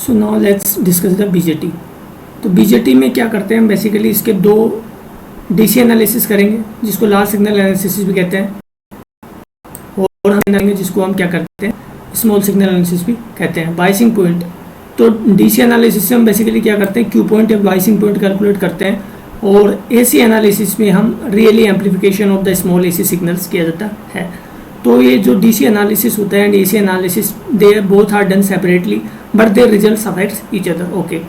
So now let's discuss the BJT. तो BJT में क्या करते हैं, बेसिकली इसके दो डीसी एनालिसिस करेंगे जिसको लार्ज सिग्नल एनालिसिस भी कहते हैं, और हम करेंगे जिसको हम क्या करते हैं स्मॉल सिग्नल एनालिसिस भी कहते हैं। बाइसिंग पॉइंट, तो डीसी एनालिसिस से हम बेसिकली क्या करते हैं क्यू पॉइंट या बाइसिंग पॉइंट कैलकुलेट करते हैं, और एसी एनालिसिस में हम really amplification of the small AC signals किया जाता है। तो ये जो डीसी एनालिसिस होता है and AC analysis, they both are done separately but their results affects each other. Okay,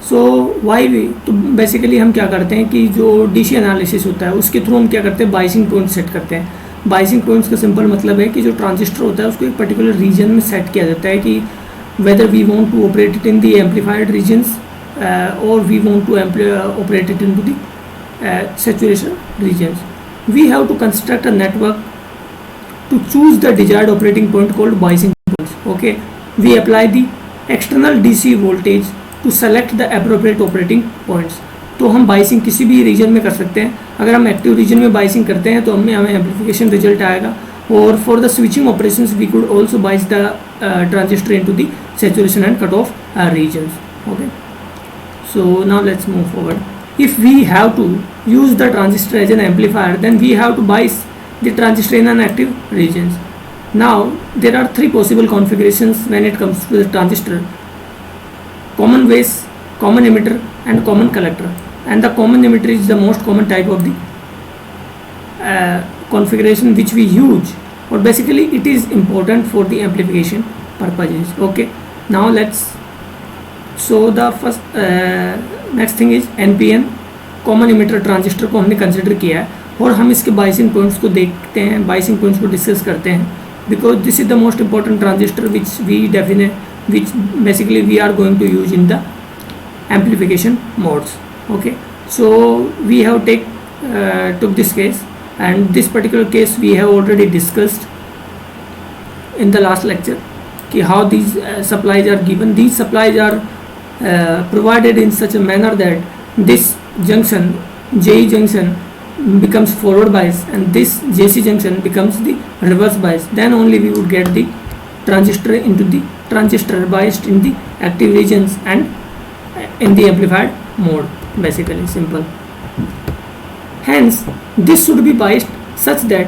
so why we, तो बेसिकली हम क्या करते हैं कि जो डीसी एनालिसिस होता है उसके थ्रू हम क्या करते हैं बाइसिंग पॉइंट सेट करते हैं। बाइसिंग पॉइंट्स का सिंपल मतलब है कि जो ट्रांजिस्टर होता है उसको एक पर्टिकुलर रीजन में सेट किया जाता है कि whether we want to operate it in the amplified regions और we want to operate it in to the saturation regions. We have to construct a network to choose the desired operating point called biasing points. Okay, we apply the external DC voltage to select the appropriate operating points. तो हम biasing किसी भी reason में कर सकते हैं। अगर हम एक्टिव रीजन में बाइसिंग करते हैं तो हमें एम्पलीफिकेशन रिजल्ट आएगा, और for the switching operations we could also bias the transistor into the saturation and cut off regions. Okay, so now let's move forward. If we have to use the transistor as an amplifier, then we have to bias the transistor in an active regions. Now there are three possible configurations when it comes to the transistor: common base, common emitter and common collector. And the common emitter is the most common type of the configuration which we use, or basically it is important for the amplification purposes. Okay, now let's so the first next thing is NPN, common emitter transistor को हमने consider किया है, और हम इसके biasing points को देखते हैं, बाइसिंग पॉइंट्स को डिस्कस करते हैं, because this is the most important transistor which we definite which basically we are going to use in the amplification modes. Okay, so we have took this case, and this particular case we have already discussed in the last lecture कि how these supplies are given. These supplies are provided in such a manner that this junction JE junction becomes forward bias and this JC junction becomes the reverse bias. Then only we would get the transistor into the transistor biased in the active regions and in the amplified mode. Basically simple. Hence this should be biased such that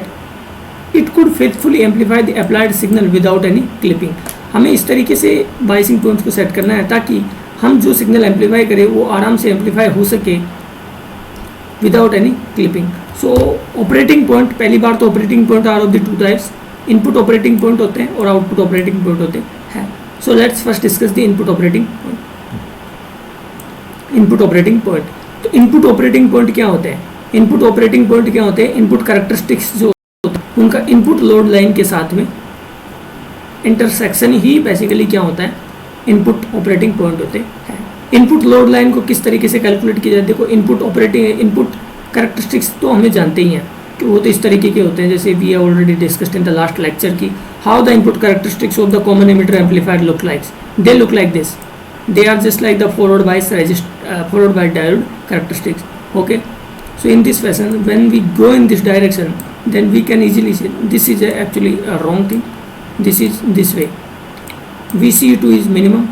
it could faithfully amplify the applied signal without any clipping. हमें इस तरीके से biasing points को set करना है ताकि हम जो सिग्नल एम्पलीफाई करें वो आराम से एम्पलीफाई हो सके without any clipping. So operating point, पहली बार तो operating point are of the two types, input operating point होते हैं और आउटपुट ऑपरेटिंग पॉइंट होते हैं. So let's first discuss the input operating point. Input operating point, तो इनपुट ऑपरेटिंग पॉइंट क्या होते हैं? इनपुट ऑपरेटिंग पॉइंट क्या होते हैं? इनपुट कैरेक्टरिस्टिक्स जो होते हैं उनका इनपुट लोड लाइन के साथ में इंटरसेक्शन ही बेसिकली क्या होता है? इनपुट ऑपरेटिंग पॉइंट होते हैं. इनपुट लोड लाइन को किस तरीके से कैलकुलेट किया जाता है? देखो, इनपुट कैरेक्टरिस्टिक्स तो हमें जानते ही हैं कि वो तो इस तरीके के होते हैं जैसे we have already discussed in the last lecture की how the input characteristics of the common emitter amplifier look likes. They look like this. They are just like the forward bias diode characteristics. Okay, so in this fashion, when we go in this direction, then we can easily say this is actually a wrong thing. This is this way. VCE2 is minimum.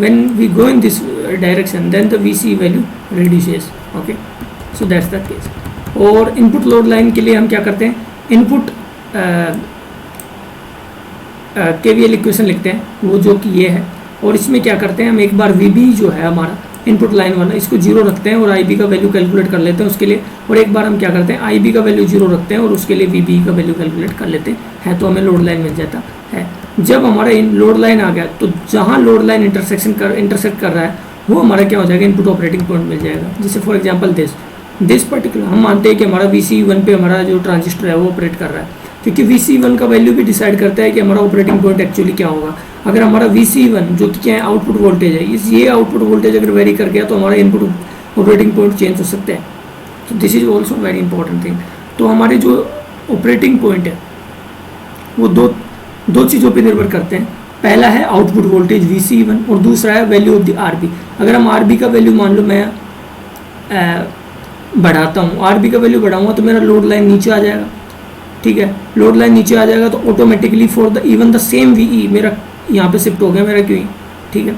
When we go in this direction, then the VCE value reduces. Okay, so that's the case. और input load line के लिए हम क्या करते हैं? Input KVL equation लिखते हैं, वो जो कि ये है, और इसमें क्या करते हैं हम एक बार VB जो है हमारा इनपुट लाइन वाला इसको जीरो रखते हैं और IB का वैल्यू कैलकुलेट कर लेते हैं उसके लिए, और एक बार हम क्या करते हैं IB का वैल्यू जीरो रखते हैं और उसके लिए VB का वैल्यू कैलकुलेट कर लेते हैं, तो हमें लोड लाइन मिल जाता है. जब हमारा लोड लाइन आ गया तो जहाँ लोड लाइन इंटरसेक्ट कर रहा है वो हमारा क्या हो जाएगा? इनपुट ऑपरेटिंग पॉइंट मिल जाएगा. जैसे फॉर एग्जाम्पल दिस पर्टिकुलर हम मानते हैं कि हमारा VCE1 पे हमारा जो ट्रांजिस्टर है वो ऑपरेट कर रहा है, क्योंकि VCE1 का वैल्यू भी डिसाइड करता है कि हमारा ऑपरेटिंग पॉइंट एक्चुअली क्या होगा. अगर हमारा VCE1 जो कि क्या है? आउटपुट वोल्टेज है, ये आउटपुट वोल्टेज अगर वेरी कर गया तो हमारा इनपुट ऑपरेटिंग पॉइंट चेंज हो सकता है. तो this is also very important thing. तो हमारे जो ऑपरेटिंग पॉइंट है वो दो चीज़ों पे निर्भर करते हैं. पहला है आउटपुट वोल्टेज VCE1 और दूसरा है वैल्यू ऑफ द RB. अगर हम RB का वैल्यू मान लो मैं बढ़ाता हूँ, RB का वैल्यू बढ़ाऊँगा तो मेरा लोड लाइन नीचे आ जाएगा. ठीक है, लोड लाइन नीचे आ जाएगा तो automatically for the even the same VE मेरा यहाँ पे शिफ्ट हो गया मेरा क्यू. ठीक है,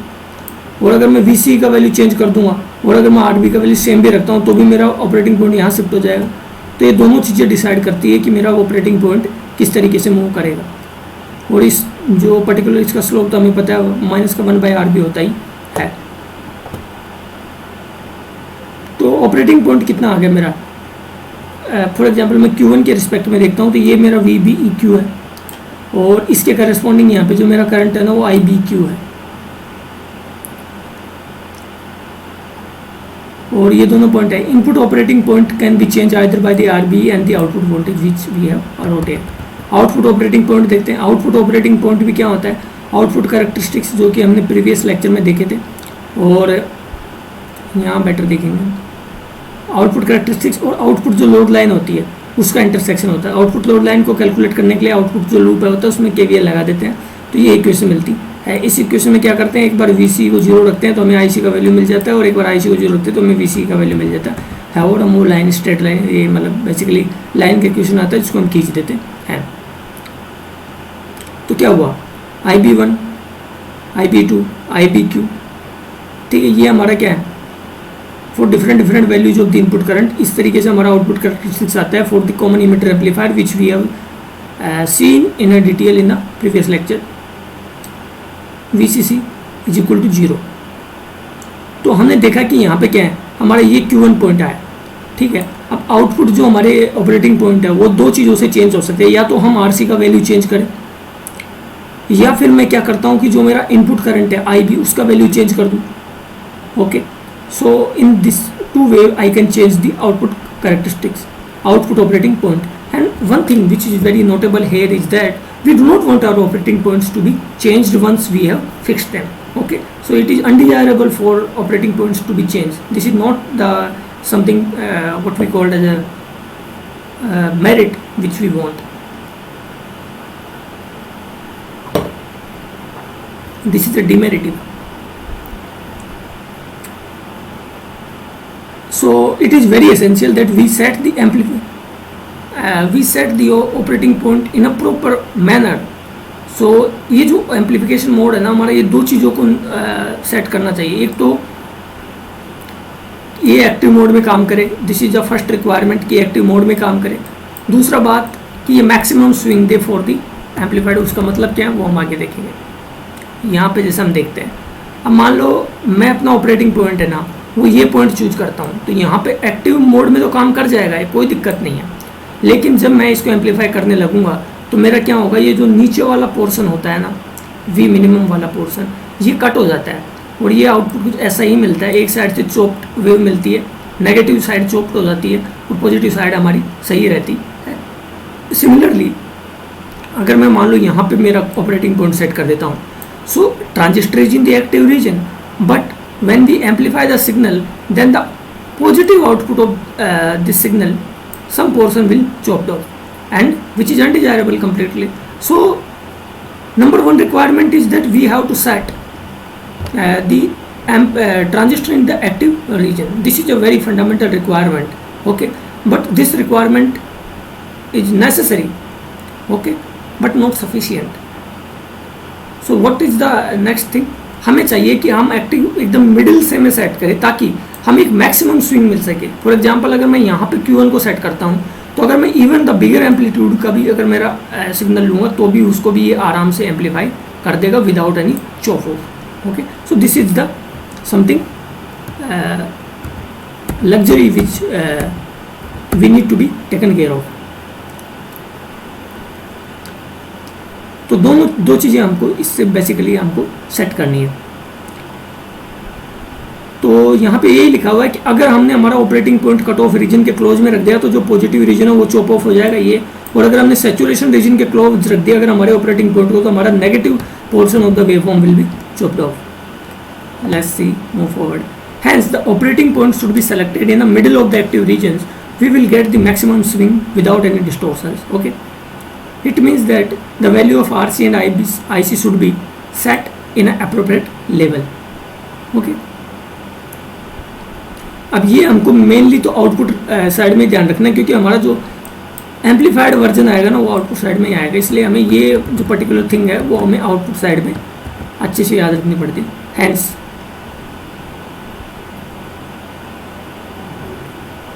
और अगर मैं वीसी का वैल्यू चेंज कर दूंगा और अगर मैं आरबी का वैल्यू सेम भी रखता हूँ तो भी मेरा ऑपरेटिंग पॉइंट यहाँ शिफ्ट हो जाएगा। तो ये दोनों चीज़ें डिसाइड करती है कि मेरा ऑपरेटिंग पॉइंट किस तरीके से मूव करेगा। और इस जो पर्टिकुलर इसका स्लोप तो हमें पता है माइनस का 1/RB होता ही है। तो ऑपरेटिंग पॉइंट कितना आ गया मेरा, फॉर एग्जांपल मैं Q1 के रिस्पेक्ट में देखता हूँ तो ये मेरा VBEQ है और इसके करस्पॉन्डिंग यहाँ पे जो मेरा करंट है ना वो IBQ है। और ये दोनों पॉइंट है। Input operating point can be change either by the RB and the output voltage which we have around here. Output operating point देखते हैं। आउटपुट ऑपरेटिंग पॉइंट भी क्या होता है, आउटपुट कैरेक्टरिस्टिक्स जो कि हमने प्रीवियस लेक्चर में देखे थे और यहाँ बेटर देखेंगे। आउटपुट कैरेक्टरिस्टिक्स और आउटपुट जो लोड लाइन होती है उसका इंटरसेक्शन होता है। आउटपुट लोड लाइन को कैलकुलेट करने के लिए आउटपुट जो लूप होता है उसमें KVL लगा देते हैं तो ये इक्वेशन मिलती है। इस इक्वेशन में क्या करते हैं, एक बार VC को 0 रखते हैं तो हमें IC का वैल्यू मिल जाता है और एक बार IC को 0 रखते हैं तो हमें VC का वैल्यू मिल जाता है। और हम वो लाइन स्ट्रेट लाइन, ये मतलब बेसिकली लाइन का इक्वेशन आता है जिसको हम खींच देते हैं। तो क्या हुआ, IB1, IB2, IBQ, ठीक है, ये हमारा क्या है for different values of the input current. इस तरीके से हमारा आउटपुट कैरेक्टरिस्टिक्स आता है for the common emitter amplifier which we have seen in a detail in the previous lecture. VCC is equal to 0। तो हमने देखा कि यहाँ पे क्या है, हमारा ये Q1 पॉइंट आया, ठीक है। अब आउटपुट जो हमारे ऑपरेटिंग पॉइंट है वो दो चीज़ों से चेंज हो सकते हैं, या तो हम RC का वैल्यू चेंज करें या फिर मैं क्या करता हूँ कि जो मेरा इनपुट करंट है IB उसका वैल्यू चेंज कर दूँ। Okay, so in this two way I can change the output characteristics, output operating point. And one thing which is very notable here is that we do not want our operating points to be changed once we have fixed them. Okay, so it is undesirable for operating points to be changed. This is not the something what we called as a merit which we want. This is a demerit. So it is very essential that we set the operating point in a proper manner. So ये जो amplification mode है ना हमारा, ये दो चीज़ों को set करना चाहिए। एक तो ये एक्टिव मोड में काम करे, this is the first requirement कि एक्टिव मोड में काम करे। दूसरा बात कि ये maximum swing they for the amplified. उसका मतलब क्या है वो हम आगे देखेंगे। यहाँ पे जैसे हम देखते हैं, अब मान लो मैं अपना ऑपरेटिंग पॉइंट है ना वो ये पॉइंट चूज करता हूँ तो यहाँ पे एक्टिव मोड में तो काम कर जाएगा, कोई दिक्कत नहीं है। लेकिन जब मैं इसको एम्पलीफाई करने लगूंगा तो मेरा क्या होगा, ये जो नीचे वाला पोर्शन होता है ना V मिनिमम वाला पोर्शन, ये कट हो जाता है और ये आउटपुट कुछ ऐसा ही मिलता है। एक साइड से चोप्ड वेव मिलती है, नेगेटिव साइड चोप्ड हो जाती है और पॉजिटिव साइड हमारी सही रहती है। सिमिलरली अगर मैं मान लो यहाँ पे मेरा ऑपरेटिंग पॉइंट सेट कर देता हूँ, so transistor is in the active region, but when we amplify the signal then the positive output of this signal some portion will chopped off and which is undesirable completely. So number one requirement is that we have to set the transistor in the active region. This is a very fundamental requirement, okay, but this requirement is necessary, okay, but not sufficient. So what is the next thing, हमें चाहिए कि हम active एकदम middle से में set करें ताकि हमें एक मैक्सिमम स्विंग मिल सके। फॉर एग्जांपल अगर मैं यहाँ पे Q1 को सेट करता हूँ तो अगर मैं इवन द बिगर एम्पलीट्यूड का भी अगर मेरा सिग्नल लूँगा तो भी उसको भी ये आराम से एम्पलीफाई कर देगा without any chop off. Okay, so this is the something luxury which we need to be taken care of. तो दो चीज़ें हमको इससे बेसिकली हमको सेट करनी है। तो यहाँ पे यही लिखा हुआ है कि अगर हमने हमारा operating point cut off region के क्लोज में रख दिया तो जो पॉजिटिव रीजन है वो चॉप ऑफ हो जाएगा ये, और अगर हमने सैचुरेशन रीजन के क्लोज रख दिया अगर हमारे ऑपरेटिंग पॉइंट को तो हमारा negative portion of the waveform will be chopped off. Let's see move forward. Hence the operating point should be selected in the middle of the active regions. We will get the maximum swing without any distortions. Okay. It means that the value of RC and IC should be set in an appropriate level. Okay. अब ये हमको mainly तो output side में ध्यान रखना है क्योंकि हमारा जो एम्पलीफाइड वर्जन आएगा ना वो आउटपुट साइड में ही आएगा, इसलिए हमें ये जो पर्टिकुलर थिंग है वो हमें आउटपुट साइड में अच्छे से याद रखनी पड़ती है। Hence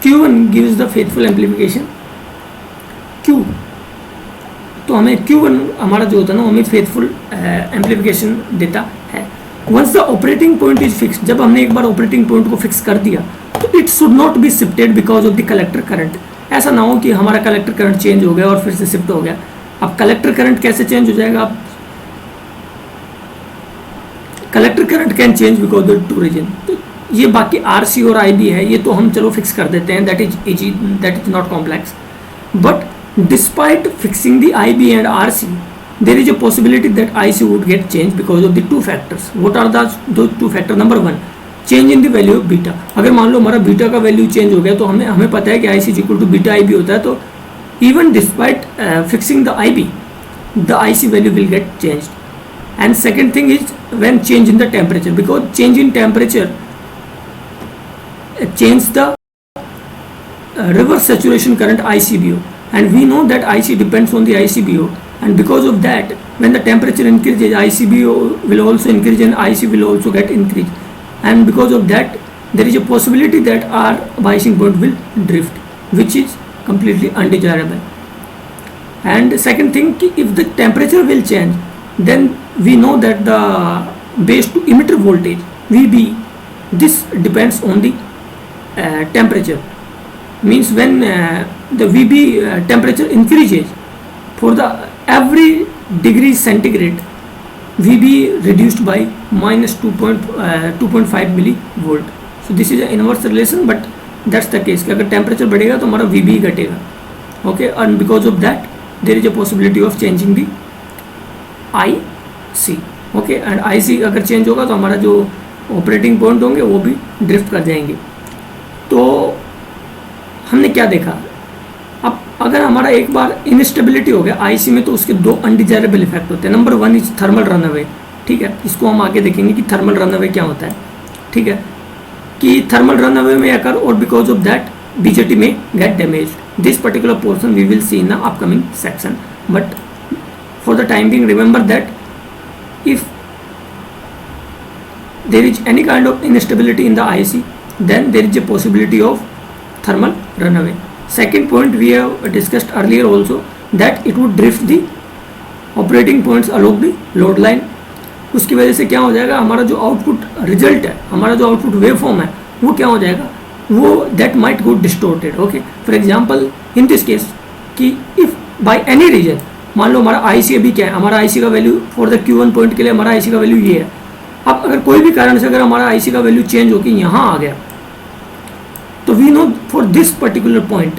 Q1 gives the faithful amplification Q, तो हमें Q1 हमारा जो होता है ना हमें फेथफुल एम्पलीफिकेशन देता है। Once the operating point is fix, जब हमने एक बार ऑपरेटिंग पॉइंट को फिक्स कर दिया तो it should not be shifted because of the collector current. ऐसा ना हो कि हमारा कलेक्टर करंट चेंज हो गया और फिर से शिफ्ट हो गया। अब कलेक्टर करंट कैसे चेंज हो जाएगा? अब collector current can change because of two region. तो ये बाकी RC और IB है, ये तो हम चलो फिक्स कर देते हैं, that is not complex. But despite fixing the IB and RC, there is a possibility that IC would get changed because of the two factors. What are those two factors? Number one, change in the value of beta. अगर मान लो हमारा beta का value change हो गया तो हमें पता है कि IC is equal to beta IB होता है, तो even despite fixing the IB, the IC value will get changed. And second thing is when change in the temperature, because change in temperature change the reverse saturation current ICBO. And we know that IC depends on the ICBO, and because of that when the temperature increases ICBO will also increase and IC will also get increased, and because of that there is a possibility that our biasing point will drift, which is completely undesirable. And second thing, if the temperature will change, then we know that the base to emitter voltage VB, this depends on the temperature. Means when the VB temperature increases, for the every degree centigrade VB reduced by minus 2.5 millivolt. So this is an inverse relation, but that's the case कि अगर temperature बढ़ेगा तो हमारा VB घटेगा, okay, and because of that there is a possibility of changing the IC, okay, and IC अगर change होगा तो हमारा जो ऑपरेटिंग पॉइंट होंगे वो भी ड्रिफ्ट कर जाएंगे। तो हमने क्या देखा? अब अगर हमारा एक बार इनस्टेबिलिटी हो गया IC में तो उसके दो अनडिजायरेबल इफेक्ट होते हैं। Number one is thermal runaway, ठीक है, इसको हम आगे देखेंगे कि थर्मल रनअवे क्या होता है, ठीक है, कि थर्मल रनअवे में अकर और बिकॉज ऑफ दैट BJT में get damaged. This particular portion we will see in the upcoming section, but for the time being remember that if there is any kind of instability in the IC, then there is a possibility of thermal runaway. Second point we have discussed earlier also that it would drift the operating points along the load line. उसकी वजह से क्या हो जाएगा? हमारा जो output result है, हमारा जो आउटपुट वेव फॉर्म है वो क्या हो जाएगा? वो that might go distorted, okay. For example in this case कि इफ बाय एनी रीजन मान लो हमारा IC अभी क्या है, हमारा IC का value for the Q1 point के लिए हमारा IC का वैल्यू ये है। अब अगर कोई भी कारण से अगर हमारा IC का वैल्यू चेंज होकर यहाँ आ गया तो we know for this particular point,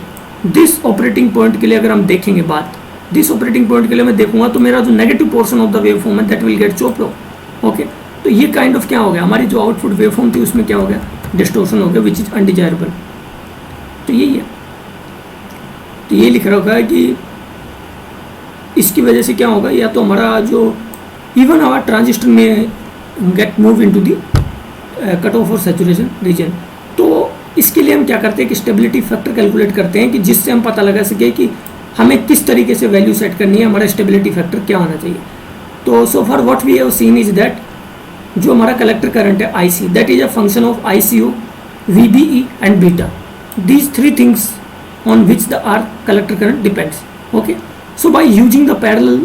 this operating point के लिए अगर हम देखेंगे बात, दिस ऑपरेटिंग पॉइंट के लिए मैं देखूंगा तो मेरा जो negative portion of the wave form है that will get chopped off, okay. तो ये काइंड ऑफ क्या हो गया? हमारी जो आउटपुट वेव फॉर्म थी उसमें क्या हो गया? डिस्टोर्शन हो गया, विच इज अनडिजायरेबल। तो यही है, तो ये लिख रखा है कि इसकी वजह से क्या होगा? या तो हमारा जो इवन आवर ट्रांजिस्टर में gate move into the cut off और सैचुरेशन रीजन। तो इसके लिए हम क्या करते हैं कि स्टेबिलिटी फैक्टर कैलकुलेट करते हैं कि जिससे हम पता लगा सके कि हमें किस तरीके से वैल्यू सेट करनी है, हमारा स्टेबिलिटी फैक्टर क्या होना चाहिए। तो so for what we have seen is that जो हमारा कलेक्टर करंट है IC, that is a function of ICO, VBE and beta, these three things on which the our collector current depends, okay. So by using the parallel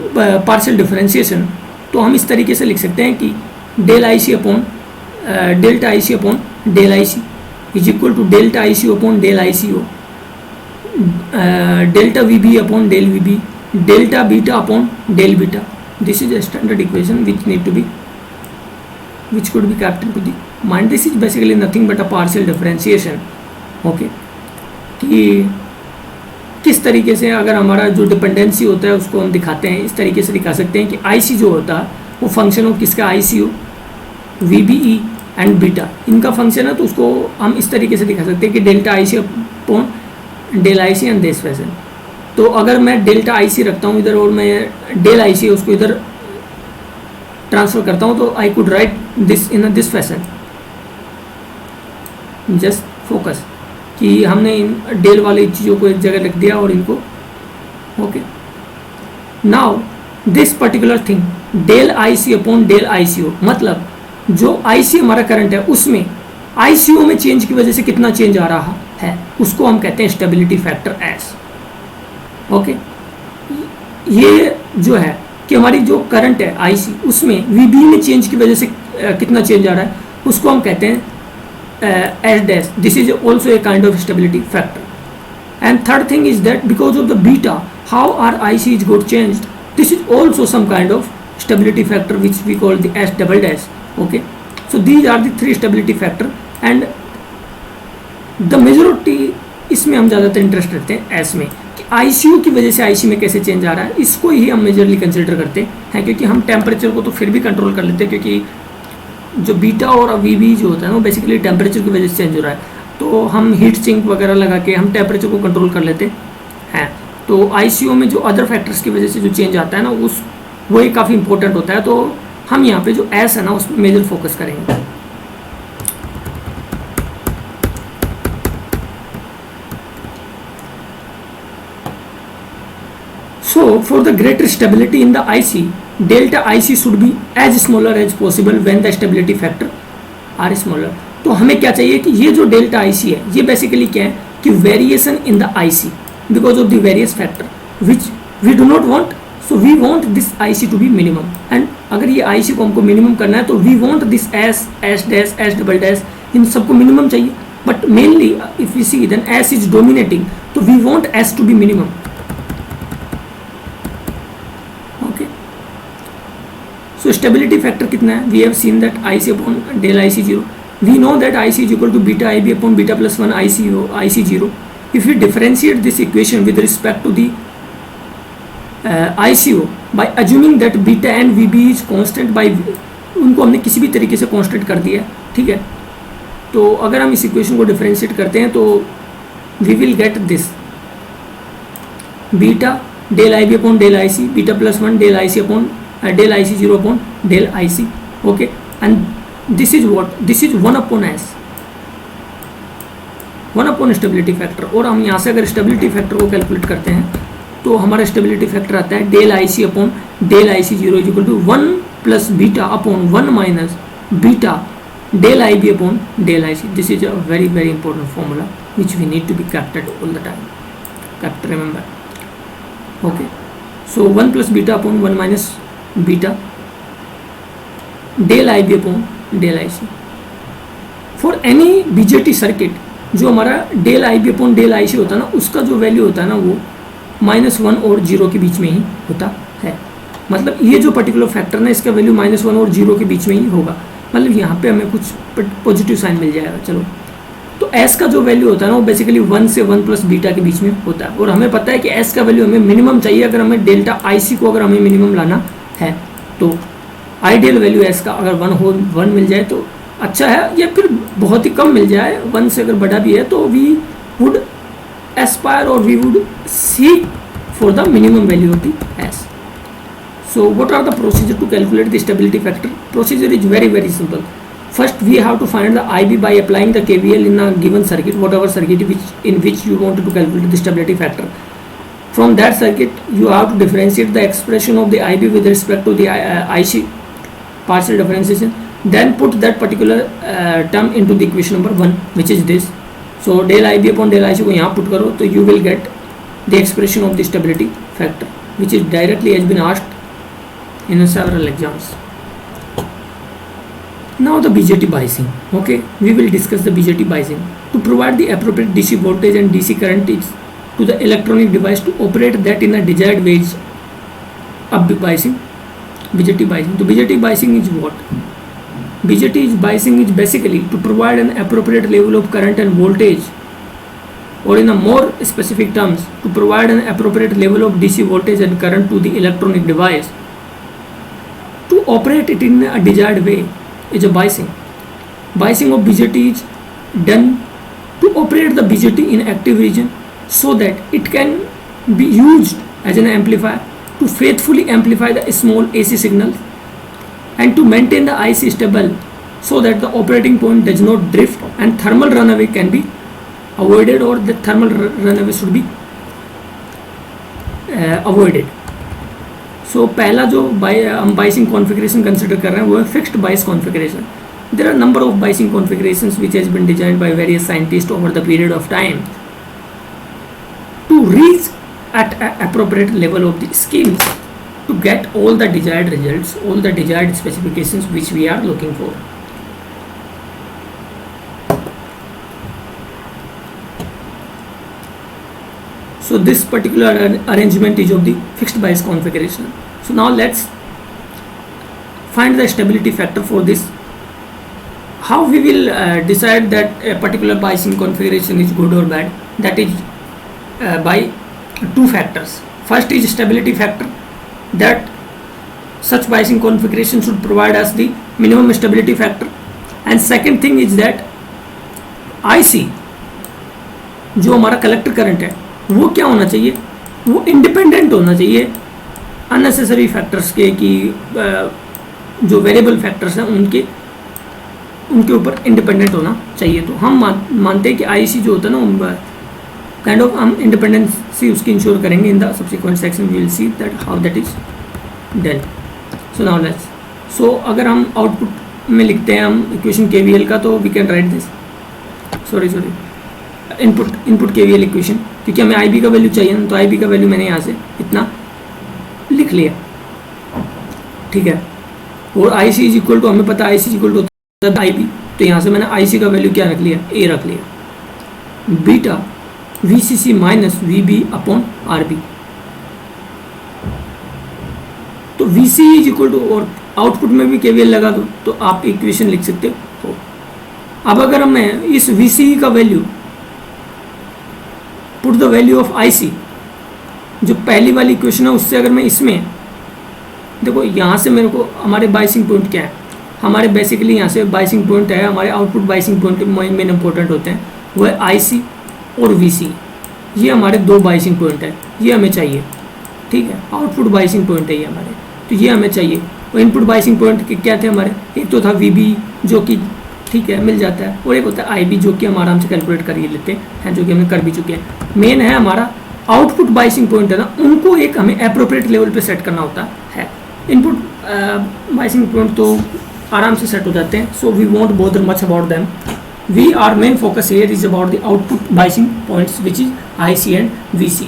partial differentiation तो हम इस तरीके से लिख सकते हैं कि del IC upon delta IC upon del IC is equal to delta ICO upon del ICO, delta VB upon del VB, delta beta upon del beta. This is a standard equation which could be kept into the mind. This is basically nothing but a partial differentiation, okay, कि किस तरीके से अगर हमारा जो dependency होता है उसको हम दिखाते हैं, इस तरीके से दिखा सकते हैं कि IC जो होता है वो फंक्शन ऑफ किसका? ICO, VBE एंड बीटा, इनका फंक्शन है। तो उसको हम इस तरीके से दिखा सकते हैं कि delta IC upon del IC and this fashion. तो अगर मैं डेल्टा IC रखता हूँ इधर और मैं डेल IC उसको इधर ट्रांसफर करता हूँ तो I could write this in this fashion. Just focus कि हमने इन डेल वाली चीज़ों को एक जगह रख दिया और इनको, okay. Now this particular thing del IC upon del ICO, मतलब जो IC हमारा करंट है उसमें ICO में चेंज की वजह से कितना चेंज आ रहा है उसको हम कहते हैं स्टेबिलिटी फैक्टर एस। ओके, ये जो है कि हमारी जो करंट है आईसी उसमें वीबी में चेंज की वजह से कितना चेंज आ रहा है उसको हम कहते हैं S dash. This is also a kind of stability factor. And third thing is that because of the beta how our IC is got changed, this is also some kind of stability factor which we call the S double dash. Okay, so these are the three stability factor and the majority इसमें हम ज़्यादातर interest रखते हैं S में कि ICU की वजह से आईसी में कैसे चेंज आ रहा है, इसको ही हम मेजरली कंसिडर करते हैं क्योंकि हम टेम्परेचर को तो फिर भी कंट्रोल कर लेते हैं क्योंकि जो बीटा और वीबी जो होता है वो बेसिकली टेम्परेचर की वजह से चेंज हो रहा है, तो हम हीट सिंक वगैरह लगा के हम टेम्परेचर को कंट्रोल कर लेते हैं। तो आईसीयू में जो अदर फैक्टर्स की वजह से जो चेंज आता है ना उस वही काफ़ी इंपॉर्टेंट होता है, तो हम यहाँ पे जो एस है ना उस पर मेजर फोकस करेंगे। So for the greater stability in the IC, delta IC should be as smaller as possible when the stability factor are smaller. तो हमें क्या चाहिए कि ये जो डेल्टा आईसी है ये बेसिकली क्या है कि variation in the IC because of the various factor which we do not want, so we want this IC to be minimum. And अगर ये आईसी को हमको मिनिमम करना है तो we want this S, S dash, S double dash, इन सबको minimum चाहिए। But mainly if we see then S is dominating, तो we want S to be minimum. Okay, so stability factor कितना है, we have seen that IC upon del IC zero. We know that IC is equal to beta I B upon beta plus one IC zero. If we differentiate this equation with respect to the ICO by assuming that beta and VB is constant by, उनको हमने किसी भी तरीके से constant कर दिया, ठीक है। तो अगर हम इस इक्वेशन को डिफरेंशिएट करते हैं तो we will get this beta del I B upon del I C, beta plus one del I C upon del I C zero upon del I C. Okay, and this is what, this is one upon S, one upon stability factor. और हम यहाँ से अगर stability factor को calculate करते हैं तो हमारा स्टेबिलिटी फैक्टर आता है del I C upon del I C zero is equal to one plus beta upon one minus beta del I B upon del I C. This is a very very important formula which we need to be kepted all the time, kept remember. Okay, so one plus beta upon one minus beta del I B upon del I C. For any BJT circuit जो हमारा del I B upon del I C होता है ना उसका जो value होता है ना वो -1 और 0 के बीच में ही होता है। मतलब ये जो पर्टिकुलर फैक्टर ना इसका वैल्यू -1 और 0 के बीच में ही होगा। मतलब यहाँ पे हमें कुछ पॉजिटिव साइन मिल जाएगा। चलो, तो एस का जो वैल्यू होता है ना वो बेसिकली 1 से 1 प्लस बीटा के बीच में होता है। और हमें पता है कि एस का वैल्यू हमें मिनिमम चाहिए। अगर हमें डेल्टा आईसी को अगर हमें मिनिमम लाना है तो आइडियल वैल्यू एस का अगर 1 मिल जाए तो अच्छा है, या फिर बहुत ही कम मिल जाए, 1 से अगर बड़ा भी है तो we would aspire or we would seek for the minimum value of the S. So what are the procedure to calculate the stability factor? Procedure is very very simple. First we have to find the IB by applying the KVL in a given circuit, whatever circuit in which you want to calculate the stability factor. From that circuit you have to differentiate the expression of the IB with respect to the IC partial differentiation. Then put that particular term into the equation number 1 which is this. So del IB upon del IC को यहाँ put करो तो you will get the expression of the stability factor which is directly has been asked in several exams. Now the BJT biasing. Okay, we will discuss the BJT biasing. To provide the appropriate DC voltage and DC current to the electronic device to operate that in a desired way is biasing. BJT biasing. So BJT biasing is what? BJT biasing is basically to provide an appropriate level of current and voltage, or in a more specific terms, to provide an appropriate level of DC voltage and current to the electronic device to operate it in a desired way is a biasing. Biasing of BJT is done to operate the BJT in active region so that it can be used as an amplifier to faithfully amplify the small AC signals and to maintain the IC stable so that the operating point does not drift and thermal runaway can be avoided, or the thermal runaway should be avoided. So पहला जो हम biasing configuration consider कर रहे हैं वो है fixed बाइस configuration. there are number of biasing configurations which has been designed by various scientists over the period of time to reach at appropriate level of the schemes to get all the desired results, all the desired specifications which we are looking for. So this particular arrangement is of the fixed bias configuration. So now let's find the stability factor for this. How we will decide that a particular biasing configuration is good or bad? That is by two factors. First is stability factor, that such biasing configuration should provide us the minimum stability factor. And second thing is that IC जो हमारा collector current है वो क्या होना चाहिए, वो independent होना चाहिए अननेसेसरी फैक्टर्स के, कि जो वेरिएबल फैक्टर्स हैं उनके ऊपर इंडिपेंडेंट होना चाहिए. तो हम मानते हैं कि आईसी जो होता है ना, काइंड ऑफ हम इंडिपेंडेंसी उसकी इंश्योर करेंगे. In the subsequent section we will see that how that is done. So now let's, so अगर हम आउटपुट में लिखते हैं हम इक्वेशन केवीएल का, तो we can write this, sorry input KVL equation, क्योंकि हमें आईबी का वैल्यू चाहिए ना, तो आईबी का वैल्यू मैंने यहाँ से इतना लिख लिया, ठीक है. और आई सी इज इक्वल टू, हमें पता आई सी इज इक्वल टू होता है आई बी, तो यहाँ से मैंने आई सी का वैल्यू क्या रख लिया, ए रख लिया. Beta V C C minus V B upon R B. तो V C is equal to, और आउटपुट में भी केवीएल लगा दो तो आप इक्वेशन लिख सकते हो. अब अगर मैं इस वी सी का value put the value of I C, जो पहली वाली इक्वेशन है उससे अगर मैं इसमें देखो, यहाँ से मेरे को हमारे बाइसिंग पॉइंट क्या है, हमारे बेसिकली यहाँ से बाइसिंग पॉइंट है, हमारे output biasing point main important होते हैं, वो है आई सी और वी सी. ये हमारे दो बाइसिंग पॉइंट है, ये हमें चाहिए, ठीक है. आउटपुट बाइसिंग पॉइंट है ये हमारे, तो ये हमें चाहिए. और इनपुट बाइसिंग पॉइंट क्या थे हमारे, एक तो था वी बी जो कि ठीक है मिल जाता है, और एक होता है आई बी जो कि हम आराम से कैलकुलेट कर ही लेते हैं, जो कि हमने कर भी चुके हैं. मेन है हमारा आउटपुट बाइसिंग पॉइंट है ना, उनको एक हमें अप्रोप्रिएट लेवल पे सेट करना होता है. इनपुट बाइसिंग पॉइंट तो आराम से सेट हो जाते हैं, so we won't bother much about them. We our main focus here is about the output biasing points which is I C and V C.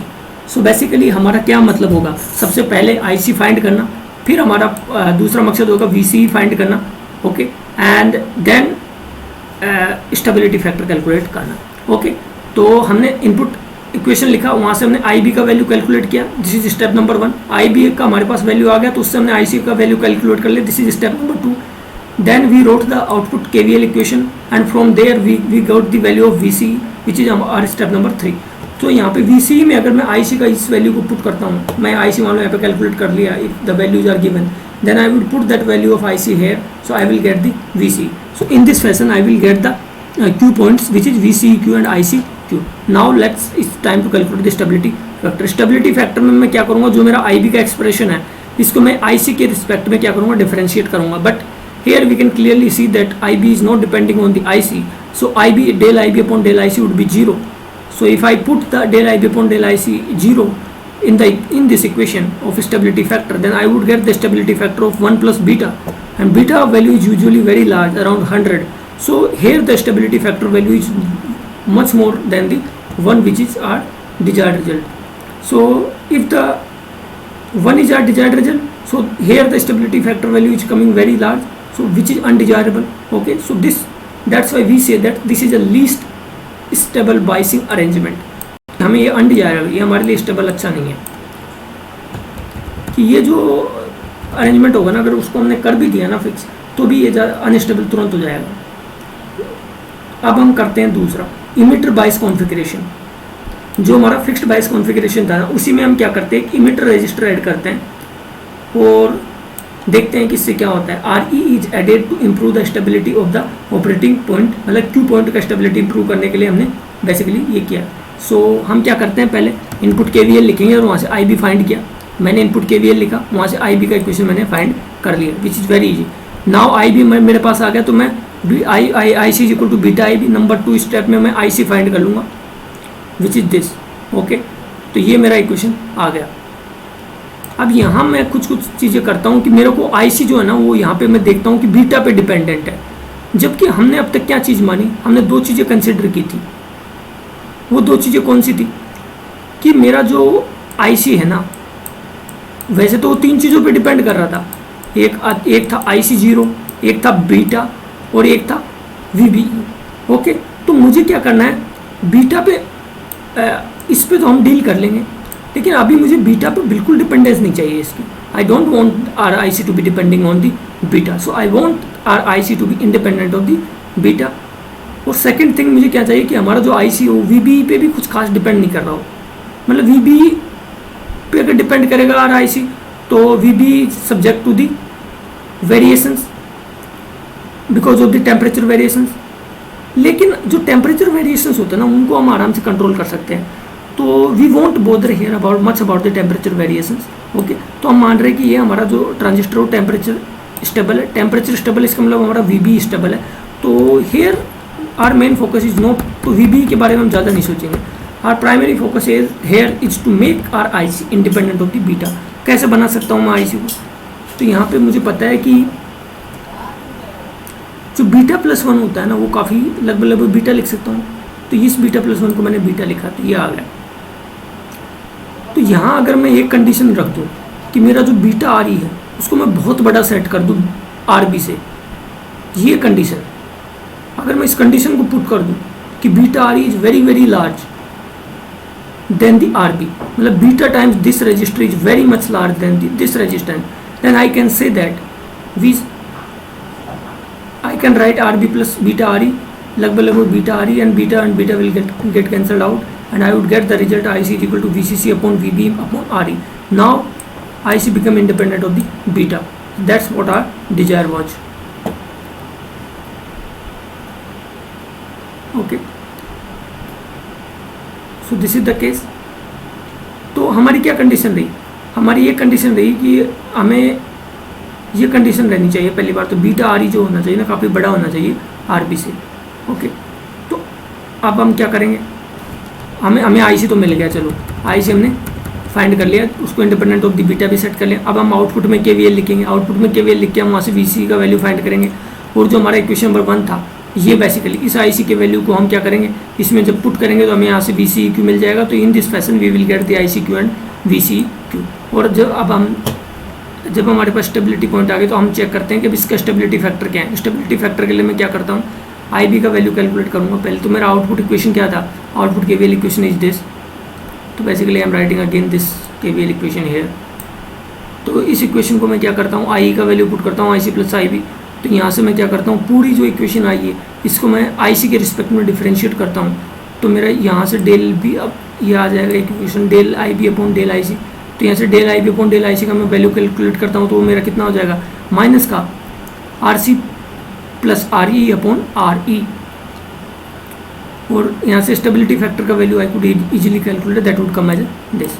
So basically हमारा क्या मतलब होगा, सबसे पहले आई सी फाइंड करना, फिर हमारा दूसरा मकसद होगा वी सी फाइंड करना, okay, and then stability factor calculate करना, ओके. तो हमने इनपुट इक्वेशन लिखा, वहाँ से हमने आई बी का वैल्यू कैलकुलेट किया, this is step number 1. I B का हमारे पास वैल्यू आ गया तो उससे हमने आई सी का वैल्यू कैलकुलेट कर लिया, this is step number 2. Then we wrote the output KVL equation and from there we got the value of V C which is our step number 3. तो यहाँ पे वी सी में अगर मैं आई सी का इस वैल्यू को पुट करता हूँ, मैं आई सी मान लो यहाँ पे कैलकुलेट कर लिया, if the values are given, then I will put that value of IC here, so I will get the VC. So in this fashion I will get the Q points which is VCQ and ICQ. Now it's time to calculate the stability factor. Stability factor में मैं क्या करूँगा, जो मेरा IB का expression है इसको मैं IC के रिस्पेक्ट में क्या करूँगा, डिफरेंशिएट करूँगा. But here we can clearly see that IB is not depending on the IC, so IB del IB upon del IC would be 0. So if I put the del IB upon del IC 0 in this equation of stability factor, then I would get the stability factor of 1 plus beta, and beta value is usually very large, around 100. So here the stability factor value is much more than the one which is our desired result. So if the one is our desired result, so here the stability factor value is coming very large, so which is undesirable, okay. So that's why we say that this is a least stable biasing arrangement. हमें ये undesirable, ये हमारे लिए stable अच्छा नहीं है, कि ये जो अरेंजमेंट होगा ना, अगर उसको हमने कर भी दिया ना फिक्स, तो भी ये अनस्टेबल तुरंत हो जाएगा. अब हम करते हैं दूसरा इमिटर बाइस कॉन्फ़िगरेशन. जो हमारा फिक्स्ड बाइस कॉन्फ़िगरेशन था ना, उसी में हम क्या करते हैं, इमिटर रजिस्टर ऐड करते हैं और देखते हैं कि इससे क्या होता है. R E is added to improve the stability of the operating point, मतलब क्यू पॉइंट का स्टेबिलिटी इंप्रूव करने के लिए हमने बेसिकली ये किया. सो हम क्या करते हैं, पहले इनपुट केवीएल लिखेंगे और वहाँ से आई बी फाइंड किया. मैंने इनपुट केवीएल लिखा, वहाँ से आई बी का इक्वेशन मैंने फाइंड कर लिया, which is very easy. Now I B मेरे पास आ गया, तो मैं I C is equal to beta I B. Number 2 step में मैं आई सी फाइंड कर लूँगा, विच इज़ दिस, ओके. तो ये मेरा इक्वेशन आ गया. अब यहाँ मैं कुछ चीज़ें करता हूँ कि मेरे को आई सी जो है ना, वो यहाँ पे मैं देखता हूँ कि बीटा पे डिपेंडेंट है. जबकि हमने अब तक क्या चीज़ मानी, हमने दो चीज़ें कंसिडर की थी। वो दो चीज़ें कौन सी थी कि मेरा जो आईसी है ना, वैसे तो वो तीन चीज़ों पे डिपेंड कर रहा था। एक था आईसी 0, एक था बीटा और एक था वीबीयू। ओके, तो मुझे क्या करना है, बीटा पे इस पे तो हम डील कर लेंगे, लेकिन अभी मुझे बीटा पे बिल्कुल डिपेंडेंस नहीं चाहिए इसकी। I don't want our IC to be depending on the beta, so I want our IC to be independent of the beta. और सेकंड थिंग मुझे क्या चाहिए कि हमारा जो आईसी हो वीबी पे भी कुछ खास डिपेंड नहीं कर रहा हो। मतलब वीबी पे अगर डिपेंड करेगा आर आईसी तो VB subject to the variations because of the temperature variations. लेकिन जो टेम्परेचर वेरिएशंस होते हैं ना, उनको हम आराम से कंट्रोल कर सकते हैं। तो we won't bother here about much about the temperature variations. Okay, तो हम मान रहे हैं कि ये हमारा जो ट्रांजिस्टर हो टेम्परेचर स्टेबल है। टेम्परेचर स्टेबल इसका मतलब हमारा वीबी स्टेबल है। तो here our main focus is not, तो वीबी के बारे में हम ज़्यादा नहीं सोचेंगे। Our primary focus is here is to make our IC independent of the beta. कैसे बना सकता हूँ मैं आईसी को, तो यहाँ पे मुझे पता है कि जो बीटा प्लस 1 होता है ना, वो काफ़ी लगभग बीटा लिख सकता हूँ। तो इस बीटा प्लस 1 को मैंने बीटा लिखा, तो ये आ गया। तो यहाँ अगर मैं एक कंडीशन रख दूँ कि मेरा जो बीटा आ रही है उसको मैं बहुत बड़ा सेट कर दूँ आर बी से, ये कंडीशन अगर मैं इस कंडीशन को पुट कर दूँ कि beta R is very very large than the R B, मतलब beta times this register is very much large than this resistance, then I can say that we I can write RB plus beta RE, लगभग beta RE and beta will get cancelled out, and I would get the result IC is equal to VCC upon VB upon RE. Now IC become independent of the beta. That's what our desire was. Okay. So this is the case. तो हमारी क्या condition रही, हमारी ये condition रही कि हमें ये कंडीशन रहनी चाहिए पहली बार तो बीटा आर ई जो होना चाहिए ना, काफ़ी बड़ा होना चाहिए आर बी से। ओके, तो अब हम क्या करेंगे, हमें आई सी तो मिल गया, चलो आई सी हमने फाइंड कर लिया, उसको इंडिपेंडेंट ऑफ द बीटा भी सेट कर लिया। अब हम आउटपुट में के वी एल लिखेंगे, आउटपुट में के वी एल लिख के हम वहाँ से वी सी का वैल्यू फाइंड करेंगे। और जो हमारा इक्वेशन नंबर 1 था, ये बेसिकली इस आई सी के वैल्यू को हम क्या करेंगे, इसमें जब पुट करेंगे तो हमें यहाँ से वी सी क्यू मिल जाएगा। तो in this fashion we will get the I C Q and V C Q. और जब हमारे पास स्टेबिलिटी पॉइंट आ गए तो हम चेक करते हैं कि इसका स्टेबिलिटी फैक्टर क्या है। स्टेबिलिटी फैक्टर के लिए मैं क्या करता हूँ, आई बी का वैल्यू कैलकुलेट करूँगा। पहले तो मेरा आउटपुट इक्वेशन क्या था, output K V L equation is this. तो basically I am writing again this K V L equation here. तो इस इक्वेशन को मैं क्या करता हूँ, आई का वैल्यू पुट करता हूँ, आई सी प्लस आई बी। तो यहाँ से मैं क्या करता हूँ, पूरी जो इक्वेशन आई है इसको मैं आई सी के रिस्पेक्ट में डिफ्रेंशिएट करता हूँ। तो मेरा यहाँ से डेल बी, अब ये आ जाएगा equation del I B upon del I C. तो यहाँ से del I B upon del I C का मैं वैल्यू कैलकुलेट करता हूँ, तो वो मेरा कितना हो जाएगा, माइनस का R C plus R E upon R E. और यहाँ से स्टेबिलिटी फैक्टर का value I could easily calculate, that would come as this.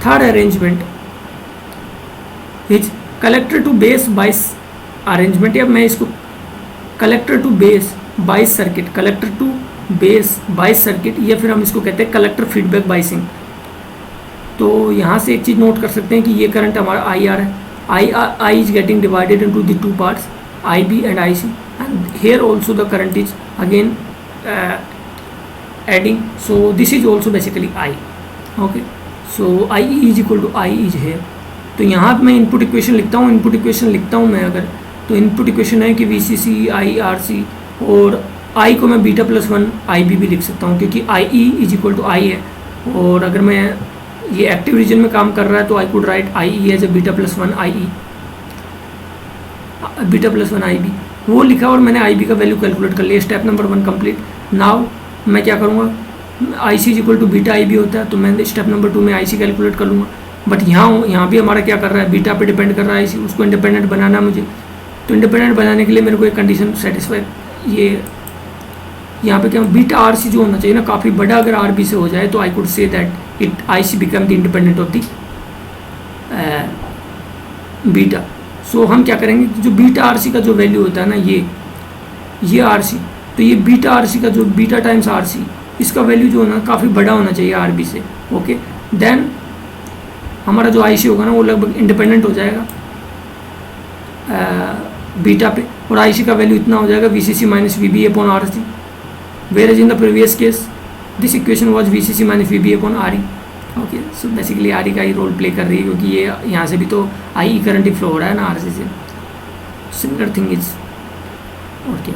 Third arrangement is collector to base bias arrangement, या मैं इसको collector to base bias circuit, collector to base bias circuit, या फिर हम इसको कहते हैं कलेक्टर फीडबैक बाइसिंग। तो यहाँ से एक चीज़ नोट कर सकते हैं कि ये करंट हमारा आई आर है, I is getting divided into the two parts I B and I C, and here also the current is again adding, so this is also basically I. Okay, so I E is equal to I is here. तो यहाँ मैं input equation लिखता हूँ, input equation लिखता हूँ मैं अगर, तो इनपुट इक्वेशन है कि we C C I R C, और आई को मैं बीटा प्लस 1 आई बी भी लिख सकता हूँ क्योंकि आई ई इज इक्वल टू आई है। और अगर मैं ये एक्टिव रीजन में काम कर रहा है तो I could write I E as a beta plus 1 I E, beta plus 1 I B, वो लिखा और मैंने आई बी का वैल्यू कैलकुलेट कर लिया। Step number 1 complete. नाउ मैं क्या करूँगा, I C is equal to beta I B होता है, तो मैं स्टेप नंबर 2 में आई सी कैलकुलेट कर लूँगा। बट यहाँ भी हमारा क्या कर रहा है, बीटा पे डिपेंड कर रहा है आई सी, उसको इंडिपेंडेंट बनाना मुझे। तो इंडिपेंडेंट बनाने के लिए मेरे को एक कंडीशन सेटिस्फाई, ये यहाँ पे क्या बीटा आर सी जो होना चाहिए ना काफ़ी बड़ा, अगर आर बी से हो जाए तो I could say that it I C become the independent of the beta. So हम क्या करेंगे, जो बीटा आर सी का जो वैल्यू होता है ना, ये आर सी, तो ये बीटा आर सी का जो बीटा टाइम्स आर सी, इसका वैल्यू जो होना काफ़ी बड़ा होना चाहिए आर बी से। ओके, देन हमारा जो आई सी होगा ना वो लगभग इंडिपेंडेंट हो जाएगा बीटा पे, और आईसी का वैल्यू इतना हो जाएगा VCC minus VB upon RC, where is in the previous case this equation was VCC minus VB upon RE. Okay, so basically RE का ही रोल प्ले कर रही है, क्योंकि ये यहाँ से भी तो आई करंट ही फ्लो हो रहा है ना आरसी से। Similar thing is okay.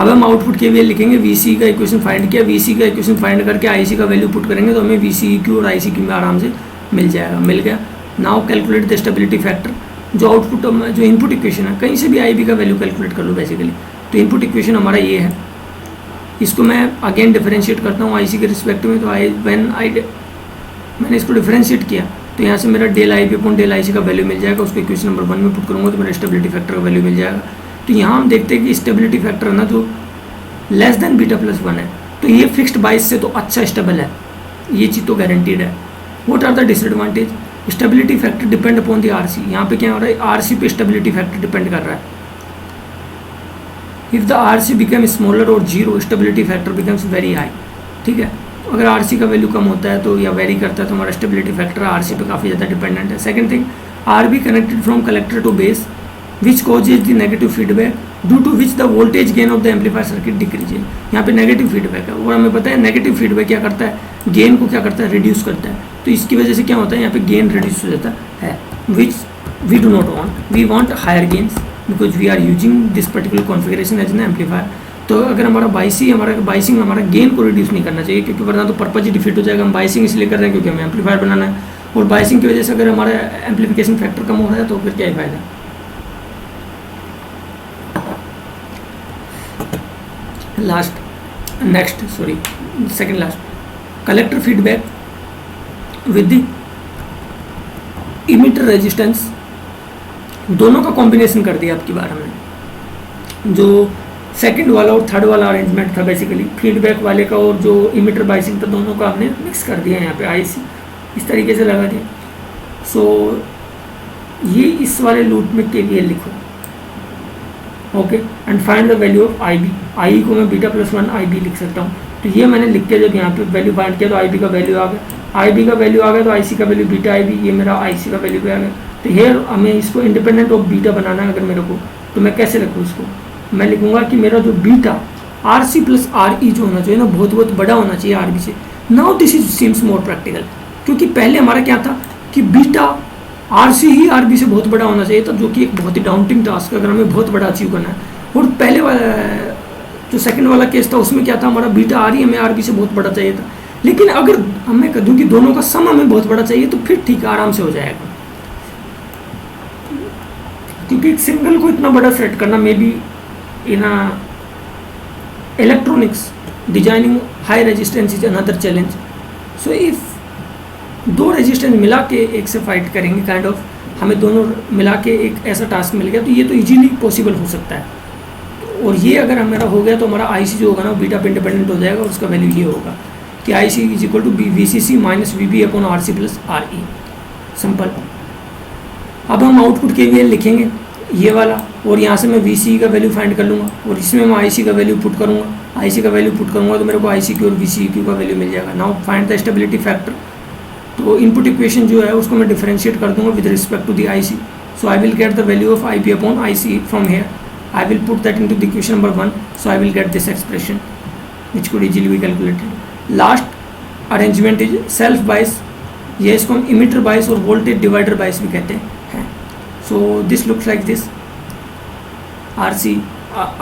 अब हम आउटपुट के लिए लिखेंगे, वीसी का इक्वेशन फाइंड किया, वीसी का इक्वेशन फाइंड करके आईसी का वैल्यू पुट करेंगे तो हमें वीसी क्यू और आईसी क्यू में आराम से मिल जाएगा। मिल गया। Now calculate the stability factor, जो आउटपुट जो इनपुट इक्वेशन है, कहीं से भी आई बी का वैल्यू कैलकुलेट कर लो बेसिकली। तो इनपुट इक्वेशन हमारा ये है, इसको मैं अगेन डिफरेंशिएट करता हूँ आईसी के रिस्पेक्ट में। तो मैंने इसको डिफरेंशिएट किया तो यहाँ से मेरा del I B upon del IC का वैल्यू मिल जाएगा, उसको इक्वेशन नंबर 1 में पुट करूँगा तो मेरा स्टेबिलिटी फैक्टर का वैल्यू मिल जाएगा। तो यहाँ हम देखते हैं कि स्टेबिलिटी फैक्टर है ना जो लेस देन बीटा प्लस 1 है, तो ये फिक्स्ड बाइस से तो अच्छा स्टेबल है, ये चीज़ तो गारंटीड है। What are the disadvantage? Stability factor depend upon the RC. यहाँ पे क्या हो रहा है, आरसी पे स्टेबिलिटी फैक्टर डिपेंड कर रहा है। If the RC become smaller और zero, stability factor becomes very high. ठीक है, अगर आरसी का वैल्यू कम होता है तो या वेरी करता है तो हमारा स्टेबिलिटी फैक्टर आरसी पे काफ़ी ज़्यादा डिपेंडेंट है। Second thing, R B connected from collector to base which causes the negative feedback due to which the voltage gain of the amplifier circuit decrease. यहाँ पे नेगेटिव फीडबैक है और हमें पता है नेगेटिव फीडबैक क्या करता है, गेन को क्या करता है, रिड्यूस करता है। तो इसकी वजह से क्या होता है, यहाँ पे गेन रिड्यूस हो जाता है, which we do not want, we want higher gains because we are using this particular configuration as an amplifier. तो अगर हमारा बाइसिंग हमारा गेन को रिड्यूस नहीं करना चाहिए, क्योंकि वरना तो पर्पज ही डिफीट हो जाएगा। हम बाइसिंग इसलिए कर रहे हैं क्योंकि हमें एम्पलीफायर बनाना है, और बाइसिंग की वजह से अगर हमारा एम्पलीफिकेशन फैक्टर कम हो रहा है तो फिर क्या ही फायदा। Second last, collector feedback with the emitter resistance, दोनों का कॉम्बिनेशन कर दिया आपकी बार हमने। जो सेकंड वाला और थर्ड वाला अरेंजमेंट था बेसिकली फीडबैक वाले का, और जो इमिटर बाइसिंग था, दोनों का हमने मिक्स कर दिया यहाँ पे आईसी इस तरीके से लगा दिया। सो ये इस वाले लूप में केवीएल लिखो, okay, and find the value of I B. I को मैं बीटा प्लस 1 आई बी लिख सकता हूँ। तो ये मैंने लिख के जब यहाँ पे वैल्यू फाइंड किया तो आई बी का वैल्यू आ गया, आई बी का वैल्यू आ गया तो आई सी का वैल्यू बीटा आई बी, ये मेरा आई सी का वैल्यू भी आ गया। तो हेयर हमें इसको इंडिपेंडेंट ऑफ बीटा बनाना है अगर मेरे को, तो मैं कैसे लिखूँ इसको, मैं लिखूँगा कि मेरा जो beta R C plus R E जो होना चाहिए ना, बहुत बहुत बड़ा होना चाहिए आर बी से। Now this is seems more practical, क्योंकि पहले हमारा क्या था कि बीटा आर सी ही आर बी से बहुत बड़ा होना चाहिए था, जो कि एक बहुत ही डाउंटिंग टास्क है अगर हमें बहुत बड़ा अचीव करना है। और पहले वाला जो सेकंड वाला केस था उसमें क्या था, हमारा बीटा आर ई हमें आर बी से बहुत बड़ा चाहिए था। लेकिन अगर मैं कह दूँ कि दोनों का सम हमें बहुत बड़ा चाहिए तो फिर ठीक आराम से हो जाएगा, क्योंकि एक सिंगल को इतना बड़ा सेट करना may be in electronics designing high resistance is another challenge. So if दो रेजिस्टेंस मिला के एक से फाइट करेंगे काइंड ऑफ, हमें दोनों मिला के एक ऐसा टास्क मिल गया तो ये तो इजीली पॉसिबल हो सकता है। और ये अगर हमारा हो गया तो हमारा आईसी जो होगा ना वो बीटा पे इंडिपेंडेंट हो जाएगा, और उसका वैल्यू ये होगा कि I C is equal to V C C minus V B upon R C plus R E. Simple. अब हम आउटपुट के लिए लिखेंगे ये वाला, और यहाँ से मैं वी सी का वैल्यू फाइंड कर लूँगा, और इसमें मैं आई सी का वैल्यू पुट करूँगा। आई सी का वैल्यू पुट करूँगा तो मेरे को आई सी क्यू और वी सी क्यू का वैल्यू मिल जाएगा। Now find the stability factor. तो इनपुट इक्वेशन जो है उसको मैं डिफरेंशिएट कर दूँगा with respect to the I C. So I will get the value of I B upon I C from here. I will put that into the equation number 1, so I will get this expression which could easily be calculated. Last arrangement is self bias, ये इसको हम emitter bias और voltage divider bias भी कहते हैं। So this looks like this, RC,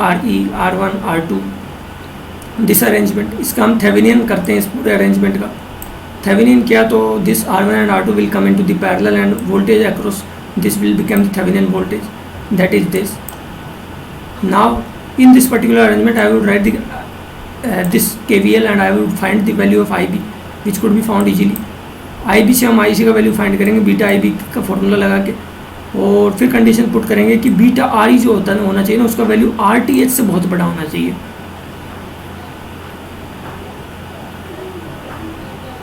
RE, R1, R2, this arrangement। इसका हम Thevenin करते हैं इस पूरे arrangement का। Thevenin किया तो this R1 and R2 will come into the parallel and voltage across this will become the Thevenin voltage, that is this। Now in this particular arrangement I would write the this KVL and I would find the value of IB which could be found easily। IB से हम IC का value find करेंगे beta IB का formula लगा के, और फिर condition put करेंगे कि बीटा RE जो होता है होना चाहिए ना उसका वैल्यू RTH से बहुत बड़ा होना चाहिए।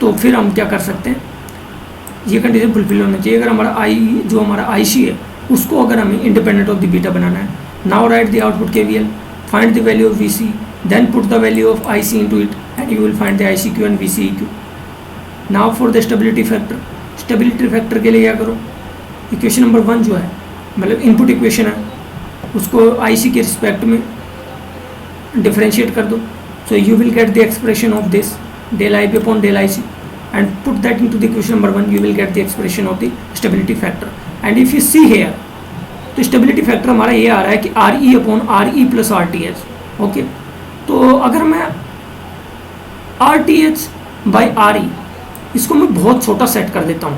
तो फिर हम क्या कर सकते हैं, ये कंडीशन फुलफिल होना चाहिए अगर हमारा जो हमारा IC है उसको अगर हमें इंडिपेंडेंट ऑफ द बीटा बनाना है। Now write the output KVL, find the value of VC, then put the value of IC into it and you will find the ICQ and VCEQ। Now for the stability factor, stability factor के लिए क्या करो, equation number 1 जो है मतलब input equation है, उसको IC के रिस्पेक्ट में डिफरेंशिएट कर दो. So you will get the expression of this del IB upon del IC and put that into the equation number 1. You will get the expression of the stability factor. And if you see here, तो stability factor हमारा ये आ रहा है कि RE upon RE plus RTH. Okay, तो अगर मैं RTH by RE इसको मैं बहुत छोटा सेट कर देता हूँ,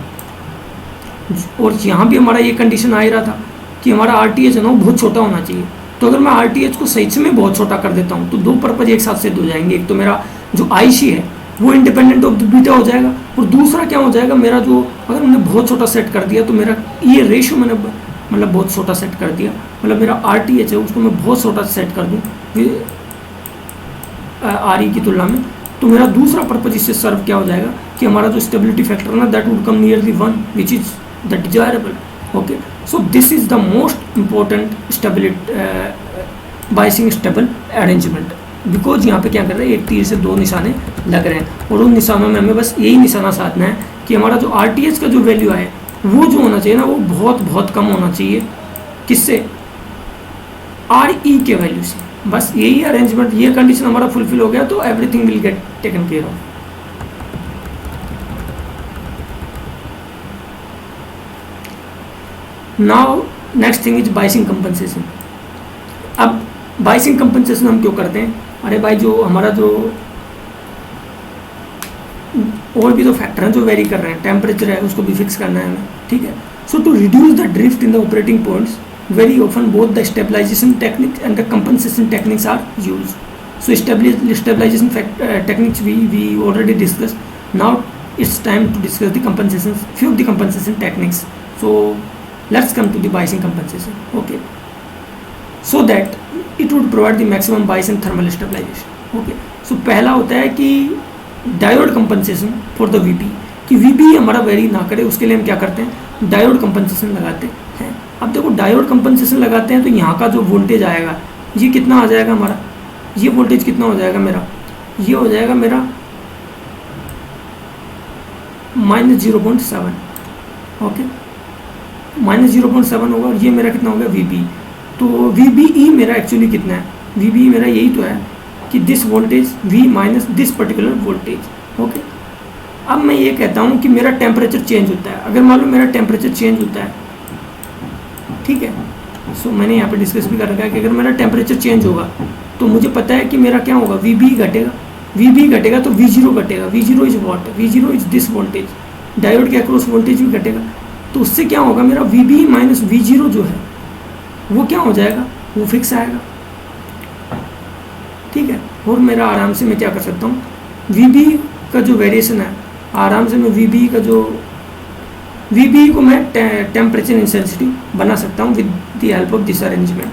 और यहाँ भी हमारा ये कंडीशन आ ही रहा था कि हमारा RTH है ना वो बहुत छोटा होना चाहिए. तो अगर मैं RTH को सही में बहुत छोटा कर देता हूँ तो दो पर्पज एक साथ सिद्ध हो जाएंगे. एक तो मेरा जो IC है वो इंडिपेंडेंट ऑफ द बीटा हो जाएगा, और दूसरा क्या हो जाएगा, मेरा जो अगर मैंने बहुत छोटा सेट कर दिया तो मेरा ये रेशो मैंने मतलब बहुत छोटा सेट कर दिया, मतलब मेरा RTH है उसको मैं बहुत छोटा सेट कर दूँ RE की तुलना में, तो मेरा दूसरा पर्पज इससे सर्व क्या हो जाएगा कि हमारा जो स्टेबिलिटी फैक्टर ना that would come near the 1 which is the desirable. Okay, so this is the most important stability biasing stable arrangement, because यहाँ पे क्या कर रहे हैं, एक तीर से दो निशाने लग रहे हैं, और उन निशानों में हमें बस यही निशाना साधना है कि हमारा जो RTH का जो वैल्यू है वो जो होना चाहिए ना वो बहुत बहुत कम होना चाहिए, किससे, RE के वैल्यू से. बस यही अरेंजमेंट, ये कंडीशन हमारा फुलफिल हो गया तो everything will get taken care of. Now next thing is biasing compensation. अब बाइसिंग कंपनसेशन हम क्यों करते हैं, अरे भाई जो हमारा जो और भी तो फैक्टर हैं जो वेरी कर रहे हैं, टेम्परेचर है उसको भी फिक्स करना है हमें, ठीक है. So to reduce the drift in the operating points very often both the stabilization technique and the compensation techniques are use. So stabilization techniques we already discuss. Now it's time to discuss the compensation, few of the compensation techniques. So let's come to the biasing compensation. Okay, so that it would provide the maximum bias and thermal stabilization. Okay, so पहला होता है कि diode compensation for the VB, कि VB हमारा very ना करे उसके लिए हम क्या करते हैं, डायोड कंपनसेशन लगाते हैं. अब देखो डायोड कंपनसेशन लगाते हैं तो यहाँ का जो वोल्टेज आएगा ये कितना आ जाएगा हमारा, ये वोल्टेज कितना हो जाएगा मेरा, ये हो जाएगा मेरा -0.7. ओके, -0.7 होगा, और ये मेरा कितना होगा VB. तो VBE मेरा एक्चुअली कितना है, VBE मेरा यही तो है कि this voltage V minus this particular voltage. Okay, अब मैं ये कहता हूँ कि मेरा टेम्परेचर चेंज होता है. अगर मान लो मेरा टेम्परेचर चेंज होता है, ठीक है, सो मैंने यहाँ पे डिस्कस भी कर रखा है कि अगर मेरा टेम्परेचर चेंज होगा तो मुझे पता है कि मेरा क्या होगा, VB घटेगा. VB घटेगा तो V0 घटेगा. V0 is what, V0 is this voltage. Diode के अक्रॉस वोल्टेज भी घटेगा, तो उससे क्या होगा, मेरा VB माइनस V0 जो है वो क्या हो जाएगा, वो फिक्स आएगा. ठीक है, और मेरा आराम से मैं क्या कर सकता हूँ, VB का जो वेरिएशन है आराम से मैं VB का जो VB को मैं टेम्परेचर इंटेंसिटी बना सकता हूँ with the help of this arrangement.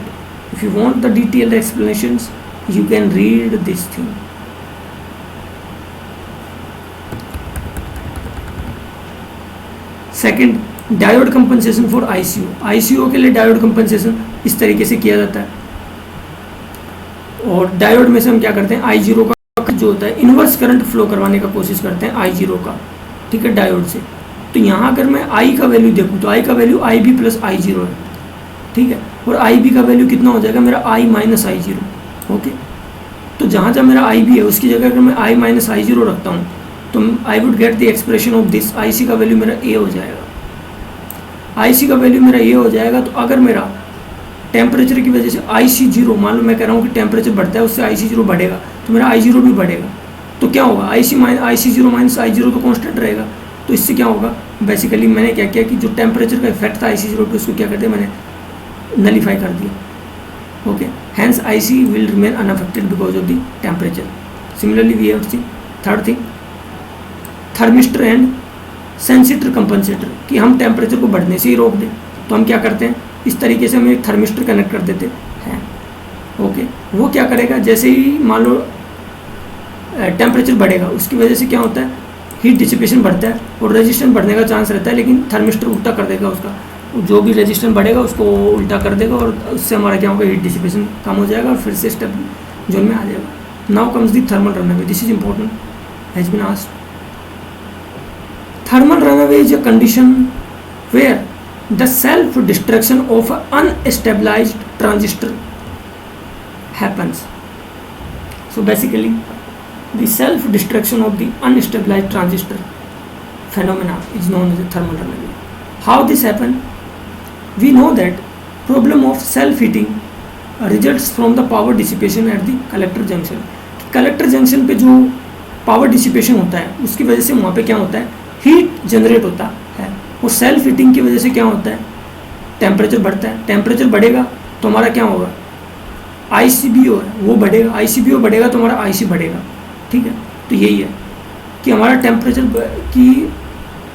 If you want the detailed explanations you can read this thing. Second, diode compensation for ICO के लिए डायोड कंपनसेशन इस तरीके से किया जाता है. और डायोड में से हम क्या करते हैं, I0 का जो होता है इन्वर्स करंट फ्लो करवाने का कोशिश करते हैं I0 का, ठीक है, डायोड से. तो यहाँ अगर मैं I का वैल्यू देखूँ तो I का वैल्यू IB प्लस I0 है, ठीक है, और IB का वैल्यू कितना हो जाएगा मेरा I माइनस I0. ओके, तो जहाँ जहाँ मेरा IB है उसकी जगह अगर मैं I माइनस I0 रखता हूँ तो I would get the expression of this. IC का वैल्यू मेरा A हो जाएगा. IC का वैल्यू मेरा ये हो जाएगा. तो अगर मेरा टेम्परेचर की वजह से IC0, मान लो मैं कह रहा हूँ कि टेम्परेचर बढ़ता है उससे IC0 बढ़ेगा तो मेरा I0 भी बढ़ेगा. तो क्या होगा, IC0 माइनस I0 तो कांस्टेंट रहेगा. तो इससे क्या होगा, बेसिकली मैंने क्या किया कि जो टेम्परेचर का इफेक्ट था IC0 पे उसको क्या कर दिया, मैंने नलीफाई कर दिया. Okay, hence IC will remain unaffected because of the temperature. Similarly we have seen third thing, thermistor and sensistor compensator, कि हम टेम्परेचर को बढ़ने से ही रोक दें. तो हम क्या करते हैं, इस तरीके से हम एक थर्मिस्टर कनेक्ट कर देते हैं. ओके, वो क्या करेगा, जैसे ही मान लो टेम्परेचर बढ़ेगा उसकी वजह से क्या होता है, हीट डिसिपेशन बढ़ता है और रेजिस्टेंस बढ़ने का चांस रहता है, लेकिन थर्मिस्टर उल्टा कर देगा उसका, जो भी रेजिस्टेंस बढ़ेगा उसको उल्टा कर देगा और उससे हमारा क्या होगा, हीट डिसिपेशन कम हो जाएगा और फिर से स्टेप जोन में आ जाएगा. Now comes the thermal runaway. This is important, has been asked. Thermal runaway is a condition where the self destruction of unstabilized transistor happens. So basically the self destruction of the unstabilized transistor phenomena is known as a thermal runaway. How this happen? We know that problem of self heating results from the power dissipation at the collector junction. Collector junction पे जो power dissipation होता है उसकी वजह से वहाँ पे क्या होता है, हीट जनरेट होता है, और सेल्फ हीटिंग की वजह से क्या होता है, टेम्परेचर बढ़ता है. टेम्परेचर बढ़ेगा तो हमारा क्या होगा, ICBO है वो बढ़ेगा. ICBO बढ़ेगा तो हमारा IC बढ़ेगा. ठीक है, तो यही है कि हमारा टेम्परेचर की,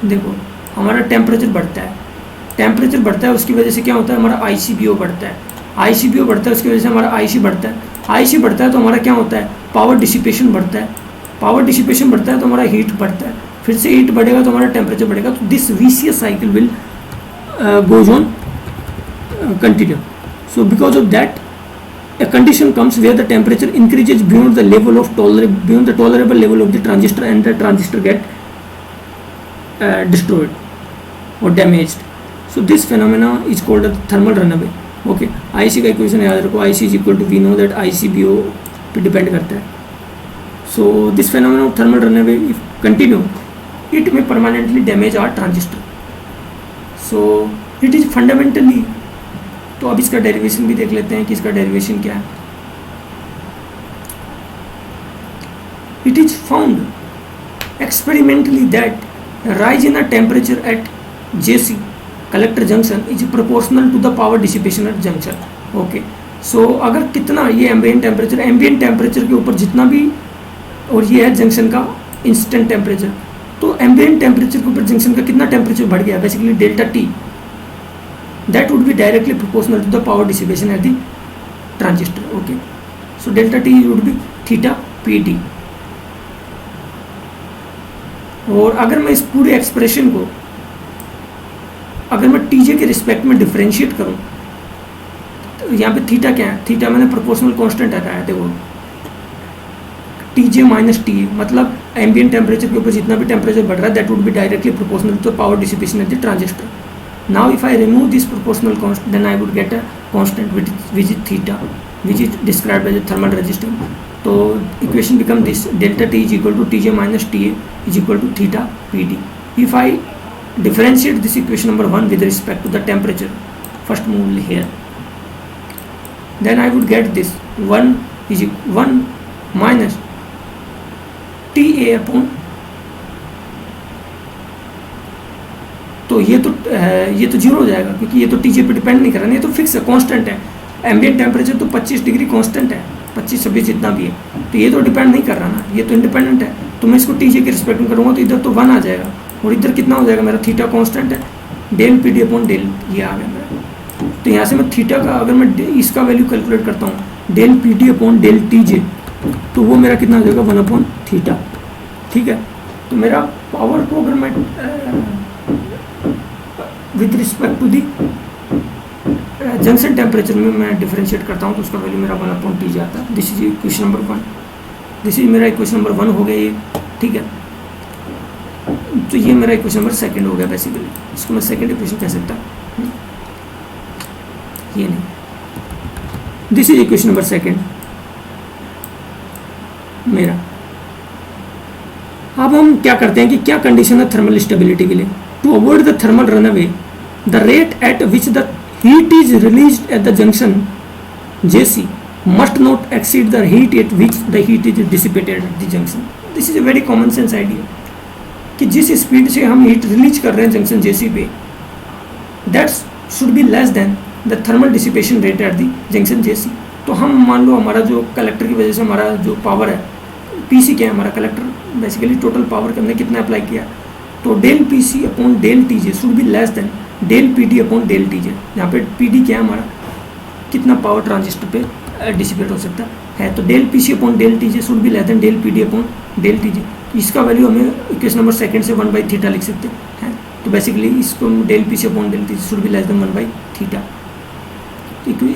देखो हमारा टेम्परेचर बढ़ता है, टेम्परेचर बढ़ता है उसकी वजह से क्या होता है, हमारा ICBO बढ़ता है. ICBO बढ़ता है उसकी वजह से हमारा IC बढ़ता है. IC बढ़ता है तो हमारा क्या होता है, पावर डिसिपेशन बढ़ता है. पावर डिसिपेशन बढ़ता है तो हमारा हीट बढ़ता है. फिर से हीट बढ़ेगा तो हमारा टेम्परेचर बढ़ेगा. तो this vicious cycle will goes on continue. So because of that a condition comes where the temperature increases beyond the level of beyond the tolerable level of the transistor, and the transistor get destroyed or damaged. So this phenomena is called a thermal runaway. Okay, IC का equation याद रखो, IC is equal to, we know that ICBO पे depend करता है. So this phenomena of thermal runaway if continue, it may permanently damage our transistor. So it is fundamentally, तो अब इसका derivation भी देख लेते हैं कि इसका डेरिवेशन क्या है. It is found experimentally that rise in a temperature at JC collector junction is proportional to the power dissipation at junction. Okay, so अगर कितना ये एम्बिएंट टेम्परेचर के ऊपर जितना भी, और ये है जंक्शन का इंस्टेंट टेम्परेचर, तो एम्बिएंट टेम्परेचर के ऊपर जंक्शन का कितना टेम्परेचर बढ़ गया, basically delta T, that would be directly proportional to the power dissipation at the transistor. Okay, so delta T would be theta PD. और अगर मैं इस पूरे एक्सप्रेशन को अगर मैं TJ के रिस्पेक्ट में डिफरेंशिएट करूं, तो यहाँ पे थीटा क्या है, थीटा मैंने प्रोपोर्शनल कांस्टेंट हटाया. देखो TJ माइनस टी, मतलब एम्बिएंट टेम्परेचर के ऊपर जितना भी टेम्परेचर बढ़ रहा है, that would be directly proportional to the power dissipation at the transistor. Now if I remove this proportional constant, then I would get a constant which is theta, which is described as a thermal resistance. So equation become this: delta T is equal to TJ minus TA is equal to theta PD. If I differentiate this equation number 1 with respect to the temperature, first move here, then I would get this 1 minus TA upon, तो ये तो zero हो जाएगा क्योंकि ये तो TJ पे depend नहीं कर रहा है, ये तो फिक्स है, कांस्टेंट है. एम्बिएंट टेम्परेचर तो 25 डिग्री कांस्टेंट है, 25-26 जितना भी है, तो ये तो डिपेंड नहीं कर रहा ना, ये तो इंडिपेंडेंट है. तो मैं इसको TJ के रिस्पेक्ट में करूँगा तो इधर तो 1 आ जाएगा, और इधर कितना हो जाएगा मेरा, थीटा कांस्टेंट है, डेल PD अपॉन डेल ये आ गया मेरा. तो यहाँ से मैं थीटा का अगर मैं इसका वैल्यू कैलकुलेट करता हूँ, del PD upon del TJ, तो वो मेरा कितना हो जाएगा, 1 अपॉन थीटा. ठीक है, तो मेरा पावर को अगर मैं with respect to the junction temperature में मैं डिफरेंशिएट करता हूँ तो उसका वैल्यू मेरा 1/TJ आता है. This is equation number 1. This is मेरा इक्वेशन नंबर 1 हो गया ये. ठीक है, तो ये मेरा इक्वेशन नंबर 2 हो गया. बेसिकली इसको मैं सेकंड इक्वेशन कह सकता हूँ, ये नहीं. दिस इज इक्वेशन नंबर 2 मेरा. अब हम क्या करते हैं कि क्या कंडीशन है थर्मल स्टेबिलिटी के लिए. To avoid the thermal runaway, the rate at which the heat is released at the junction JC must not exceed the heat at which the heat is dissipated at the junction. This is a very common sense idea कि जिस speed से हम heat release कर रहे हैं junction JC पे, that should be less than the thermal dissipation rate at the junction JC. तो हम मान लो हमारा जो कलेक्टर की वजह से हमारा जो पावर है, PC क्या है हमारा कलेक्टर, बेसिकली टोटल पावर के हमने कितना अप्लाई किया, तो del PC upon del TJ should be less than del PD upon del TJ. यहाँ पे PD क्या है हमारा, कितना पावर ट्रांजिस्टर पे डिसिपेट हो सकता है, तो del PC upon del TJ should be less than del PD upon del TJ. इसका वैल्यू हमें इक्वेशन नंबर 2 से 1/θ लिख सकते हैं. तो बेसिकली इसको del PC upon del TJ should be less than 1/θ.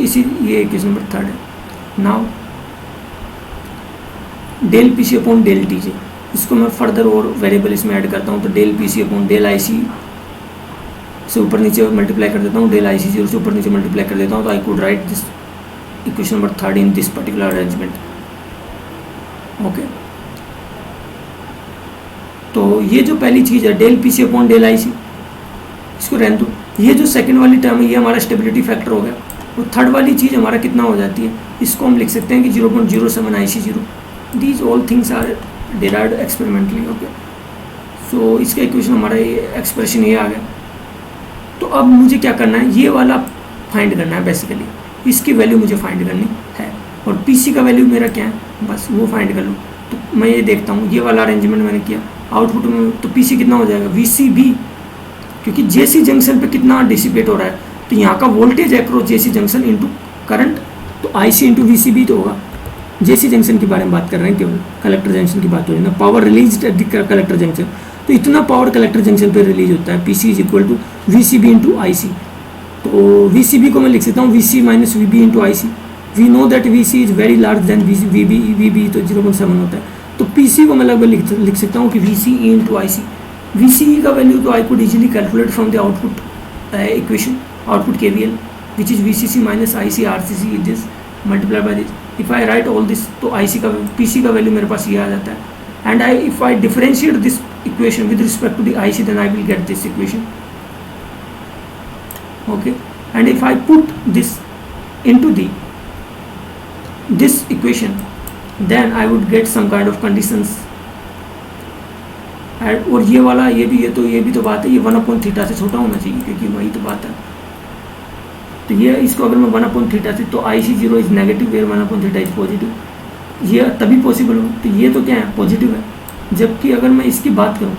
इसी ये इक्वेशन नंबर 3 है. Now del PC upon del TJ, इसको मैं फर्दर और वेरिएबल इसमें ऐड करता हूँ, तो del PC upon del IC से ऊपर नीचे मल्टीप्लाई कर देता हूँ, डेल आई सी जीरो से ऊपर नीचे मल्टीप्लाई कर देता हूँ, तो I could write this equation number 3 in this particular arrangement. Okay, तो ये जो पहली चीज़ है del P C upon del I C, इसको रहने दो। ये जो सेकंड वाली टर्म है ये हमारा स्टेबिलिटी फैक्टर हो गया। और थर्ड वाली चीज़ हमारा कितना हो जाती है, इसको हम लिख सकते हैं कि 0.07 IC0। These all things are derived experimentally. Okay, so इसका इक्वेशन हमारा ये एक्सप्रेशन ये आ गया। तो अब मुझे क्या करना है, ये वाला फाइंड करना है बेसिकली, इसकी वैल्यू मुझे फाइंड करनी है। और पीसी का वैल्यू मेरा क्या है, बस वो फाइंड कर लो। तो मैं ये देखता हूँ, ये वाला अरेंजमेंट मैंने किया, आउटपुट में तो पीसी कितना हो जाएगा, VCB, क्योंकि जेसी जंक्शन पे कितना डिसिपेट हो रहा है, तो यहाँ का वोल्टेज अक्रॉस जेसी जंक्शन इंटू करंट, तो IC इंटू VCB तो होगा। जेसी जंक्शन के बारे में बात कर रहे हैं, केवल कलेक्टर जंक्शन की बात हो रही है ना, power release at the collector junction, तो इतना पावर कलेक्टर जंक्शन पे रिलीज होता है। PC is equal to VCB into IC। तो VCB को मैं लिख सकता हूँ VC minus VB into IC। We know that VC is very large than VB तो 0.7 होता है। तो PC को मैं लगभग लिख सकता हूँ कि VCE इंटू IC। VCE का वैल्यू तो I could easily calculate from the output equation, output KVL, which is VCC minus IC RCC this multiply by this. If I right all this, तो IC का PC का value मेरे पास ये आ जाता है। And if I differentiate this equation with respect to the IC, then I will get this equation. Okay, and if I put this into this equation, then I would get some kind of conditions. और ये वाला ये भी तो बात है, ये 1/θ से छोटा होना चाहिए, क्योंकि वही तो बात है। तो ये इसको अगर मैं 1/θ से, तो IC0 is negative where 1/θ is positive, ये तभी पॉसिबल हो। तो ये तो क्या है, पॉजिटिव है। जबकि अगर मैं इसकी बात करूँ,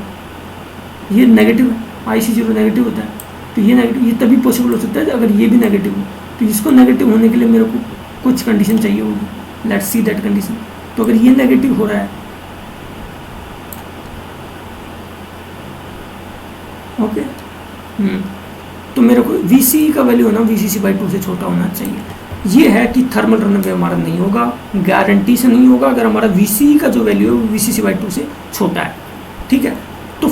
ये नेगेटिव है, IC0 नेगेटिव होता है, तो ये नेगेटिव, ये तभी पॉसिबल हो सकता है अगर ये भी नेगेटिव हो। तो इसको नेगेटिव होने के लिए मेरे को कुछ कंडीशन चाहिए होगी, लेट्स सी दैट कंडीशन। तो अगर ये नेगेटिव हो रहा है, ओके, तो मेरे को VCE का वैल्यू है ना VCC/2 से छोटा होना चाहिए। ये है कि थर्मल रनअवे हमारा नहीं होगा, गारंटी से नहीं होगा अगर हमारा VCE का जो वैल्यू है VCC/2 से छोटा है। ठीक है, तो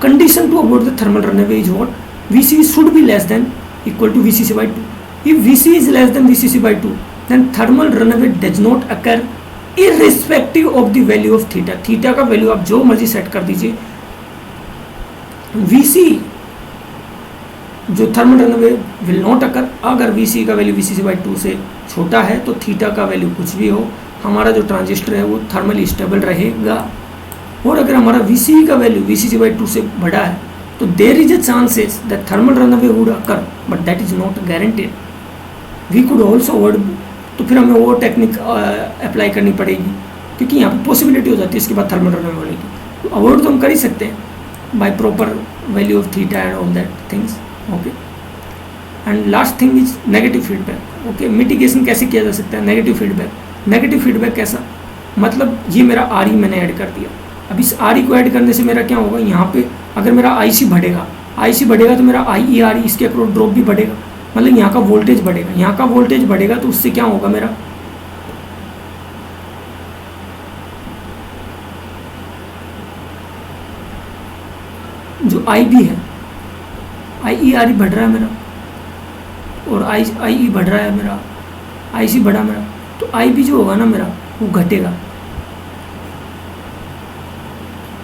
condition to avoid the thermal runaway is what, VCE should be less than equal to VCC/2। If VCE is less than VCC/2, then thermal runaway does not occur irrespective of the value of theta. Theta का value आप जो मर्जी set कर दीजिए, VCE जो thermal runaway will not occur. अगर VCE का value VCC/2 से छोटा है तो थीटा का वैल्यू कुछ भी हो, हमारा जो ट्रांजिस्टर है वो थर्मली स्टेबल रहेगा। और अगर हमारा VCE का वैल्यू VCC/2 से बड़ा है तो there is a chances that thermal runaway would occur, but that is not guaranteed. We could also avoid, तो फिर हमें वो टेक्निक अप्लाई करनी पड़ेगी, क्योंकि यहाँ पर पॉसिबिलिटी हो जाती है इसके बाद थर्मल रनअवे होने की। तो अवॉइड तो हम कर ही सकते हैं by proper value of theta and all that things. Okay, and last thing is negative feedback. Okay, mitigation कैसे किया जा सकता है, नेगेटिव फीडबैक। नेगेटिव फीडबैक कैसा, मतलब ये मेरा RE मैंने ऐड कर दिया। अब इस RE को ऐड करने से मेरा क्या होगा, यहाँ पे अगर मेरा IC बढ़ेगा तो मेरा IERE इसके अक्रॉस ड्रॉप भी बढ़ेगा, मतलब यहाँ का वोल्टेज बढ़ेगा। यहाँ का वोल्टेज बढ़ेगा तो उससे क्या होगा, मेरा जो IB है, IERE बढ़ रहा है मेरा, और IE बढ़ रहा है मेरा, IC बढ़ा मेरा, तो IB जो होगा ना मेरा वो घटेगा।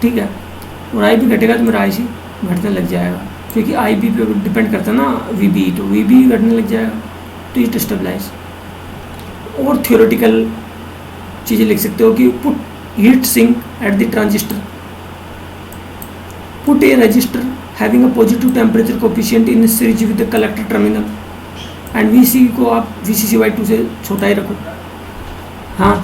ठीक है, और IB घटेगा तो मेरा IC घटने लग जाएगा, क्योंकि IB पे डिपेंड करता है ना VB, तो VB घटने लग जाएगा। तो ये स्टेबलाइज। और थियोरेटिकल चीज़ें लिख सकते हो कि put heat sink at the transistor, put a resistor having a positive temperature coefficient in series with the collector terminal, and VCE को आप VCC/2 से छोटा ही रखो। हाँ,